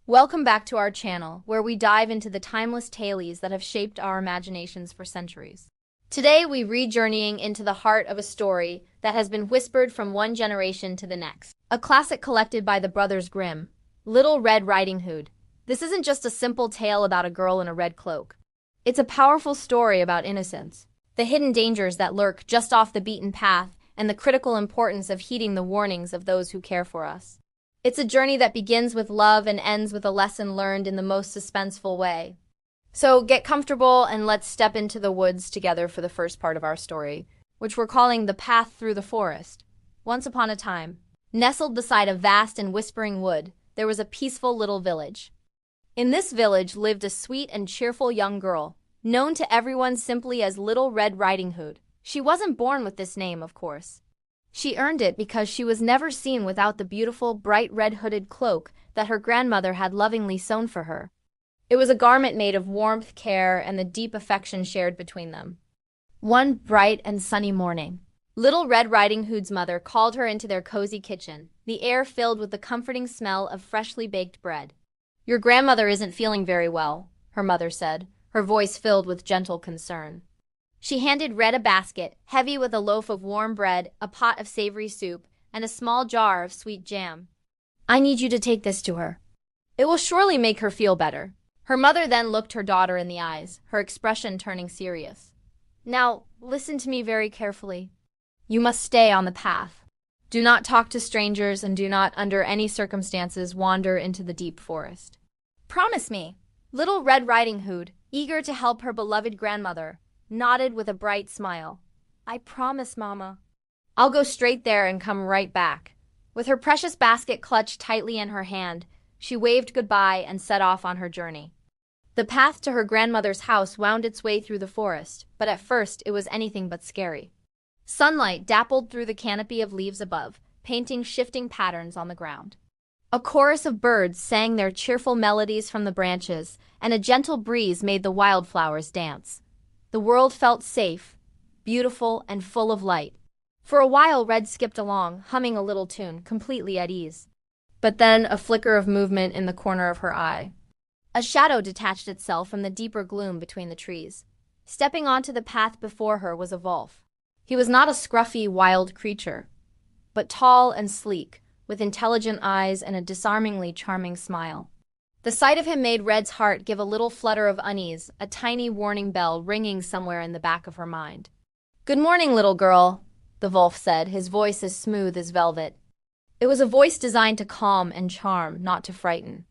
Welcome back to our channel, where we dive into the timeless tales that have shaped our imaginations for centuries. Today, we re-journeying into the heart of a story that has been whispered from one generation to the next. A classic collected by the Brothers Grimm, Little Red Riding Hood. This isn't just a simple tale about a girl in a red cloak. It's a powerful story about innocence, the hidden dangers that lurk just off the beaten path, and the critical importance of heeding the warnings of those who care for us. It's a journey that begins with love and ends with a lesson learned in the most suspenseful way. So get comfortable and let's step into the woods together for the first part of our story, which we're calling The Path Through the Forest. Once upon a time, nestled beside a vast and whispering wood, there was a peaceful little village. In this village lived a sweet and cheerful young girl, known to everyone simply as Little Red Riding Hood. She wasn't born with this name, of course. She earned it because she was never seen without the beautiful, bright red hooded cloak that her grandmother had lovingly sewn for her. It was a garment made of warmth, care, and the deep affection shared between them. One bright and sunny morning, Little Red Riding Hood's mother called her into their cozy kitchen, the air filled with the comforting smell of freshly baked bread. "Your grandmother isn't feeling very well," her mother said, her voice filled with gentle concern. She handed Red a basket, heavy with a loaf of warm bread, a pot of savory soup, and a small jar of sweet jam. "I need you to take this to her. It will surely make her feel better." Her mother then looked her daughter in the eyes, her expression turning serious. "Now, listen to me very carefully. You must stay on the path. Do not talk to strangers and do not, under any circumstances, wander into the deep forest. Promise me." Little Red Riding Hood, eager to help her beloved grandmother, nodded with a bright smile. "I promise, Mama." "I'll go straight there and come right back." With her precious basket clutched tightly in her hand, she waved goodbye and set off on her journey. The path to her grandmother's house wound its way through the forest, but at first it was anything but scary. Sunlight dappled through the canopy of leaves above, painting shifting patterns on the ground. A chorus of birds sang their cheerful melodies from the branches, and a gentle breeze made the wildflowers dance. The world felt safe, beautiful, and full of light. For a while Red skipped along, humming a little tune, completely at ease. But then a flicker of movement in the corner of her eye. A shadow detached itself from the deeper gloom between the trees. Stepping onto the path before her was a wolf. He was not a scruffy, wild creature, but tall and sleek, with intelligent eyes and a disarmingly charming smile. The sight of him made Red's heart give a little flutter of unease, a tiny warning bell ringing somewhere in the back of her mind. "Good morning, little girl," the wolf said, his voice as smooth as velvet. It was a voice designed to calm and charm, not to frighten.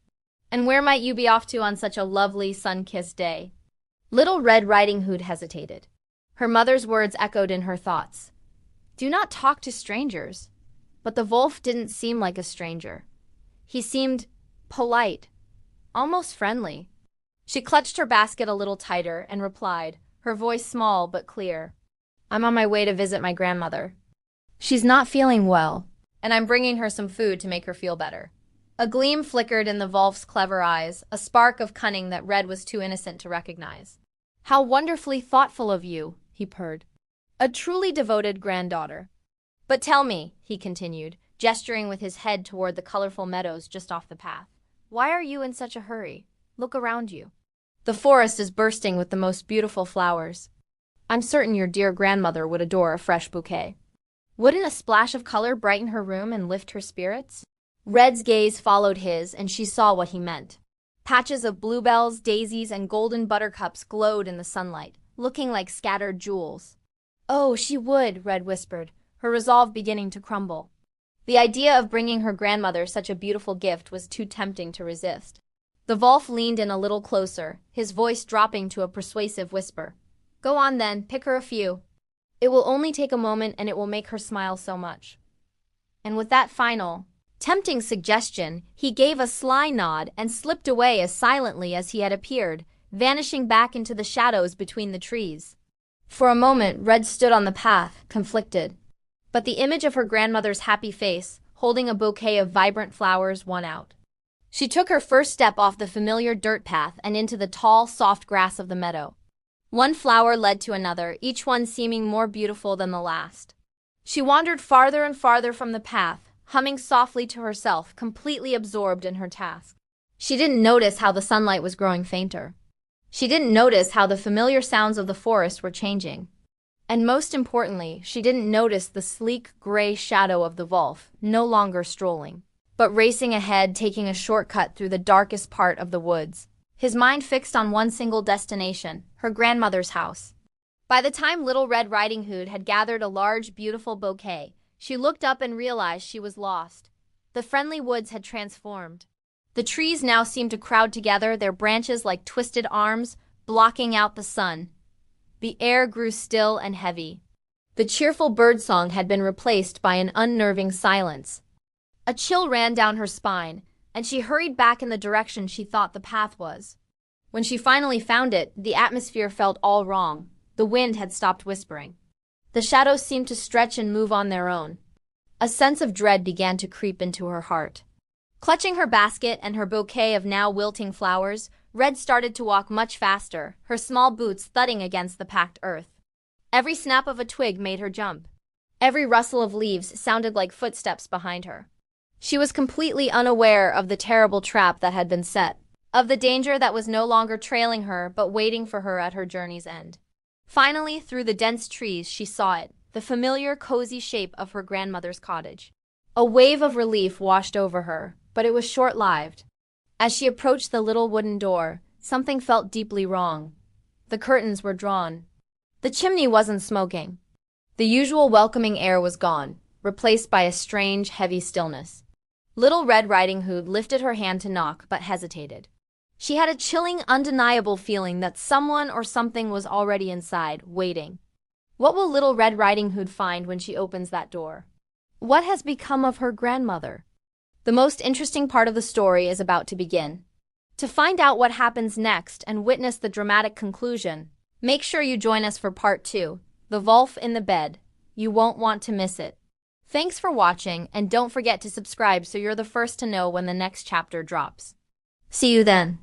"And where might you be off to on such a lovely, sun-kissed day?" Little Red Riding Hood hesitated. Her mother's words echoed in her thoughts. "Do not talk to strangers." But the wolf didn't seem like a stranger. He seemed polite, almost friendly. She clutched her basket a little tighter and replied, her voice small but clear. "I'm on my way to visit my grandmother. She's not feeling well, and I'm bringing her some food to make her feel better." A gleam flickered in the wolf's clever eyes, a spark of cunning that Red was too innocent to recognize. "How wonderfully thoughtful of you," he purred. "A truly devoted granddaughter. But tell me," he continued, gesturing with his head toward the colorful meadows just off the path, "why are you in such a hurry? Look around you. The forest is bursting with the most beautiful flowers. I'm certain your dear grandmother would adore a fresh bouquet. Wouldn't a splash of color brighten her room and lift her spirits?" Red's gaze followed his, and she saw what he meant. Patches of bluebells, daisies, and golden buttercups glowed in the sunlight, looking like scattered jewels. "Oh, she would," Red whispered, her resolve beginning to crumble. The idea of bringing her grandmother such a beautiful gift was too tempting to resist. The wolf leaned in a little closer, his voice dropping to a persuasive whisper. "Go on then, pick her a few. It will only take a moment and it will make her smile so much." And with that final, tempting suggestion, he gave a sly nod and slipped away as silently as he had appeared, vanishing back into the shadows between the trees. For a moment, Red stood on the path, conflicted. But the image of her grandmother's happy face, holding a bouquet of vibrant flowers, won out. She took her first step off the familiar dirt path and into the tall, soft grass of the meadow. One flower led to another, each one seeming more beautiful than the last. She wandered farther and farther from the path, humming softly to herself, completely absorbed in her task. She didn't notice how the sunlight was growing fainter. She didn't notice how the familiar sounds of the forest were changing. And most importantly, she didn't notice the sleek gray shadow of the wolf, no longer strolling, but racing ahead, taking a shortcut through the darkest part of the woods. His mind fixed on one single destination, her grandmother's house. By the time Little Red Riding Hood had gathered a large, beautiful bouquet, she looked up and realized she was lost. The friendly woods had transformed. The trees now seemed to crowd together, their branches like twisted arms, blocking out the sun. The air grew still and heavy. The cheerful birdsong had been replaced by an unnerving silence. A chill ran down her spine, and she hurried back in the direction she thought the path was. When she finally found it, the atmosphere felt all wrong. The wind had stopped whispering. The shadows seemed to stretch and move on their own. A sense of dread began to creep into her heart. Clutching her basket and her bouquet of now wilting flowers, Red started to walk much faster, her small boots thudding against the packed earth. Every snap of a twig made her jump. Every rustle of leaves sounded like footsteps behind her. She was completely unaware of the terrible trap that had been set, of the danger that was no longer trailing her but waiting for her at her journey's end. Finally, through the dense trees, she saw it, the familiar, cozy shape of her grandmother's cottage. A wave of relief washed over her, but it was short-lived. As she approached the little wooden door, something felt deeply wrong. The curtains were drawn. The chimney wasn't smoking. The usual welcoming air was gone, replaced by a strange, heavy stillness. Little Red Riding Hood lifted her hand to knock, but hesitated. She had a chilling, undeniable feeling that someone or something was already inside, waiting. What will Little Red Riding Hood find when she opens that door? What has become of her grandmother? The most interesting part of the story is about to begin. To find out what happens next and witness the dramatic conclusion, make sure you join us for part 2, The Wolf in the Bed. You won't want to miss it. Thanks for watching, and don't forget to subscribe so you're the first to know when the next chapter drops. See you then.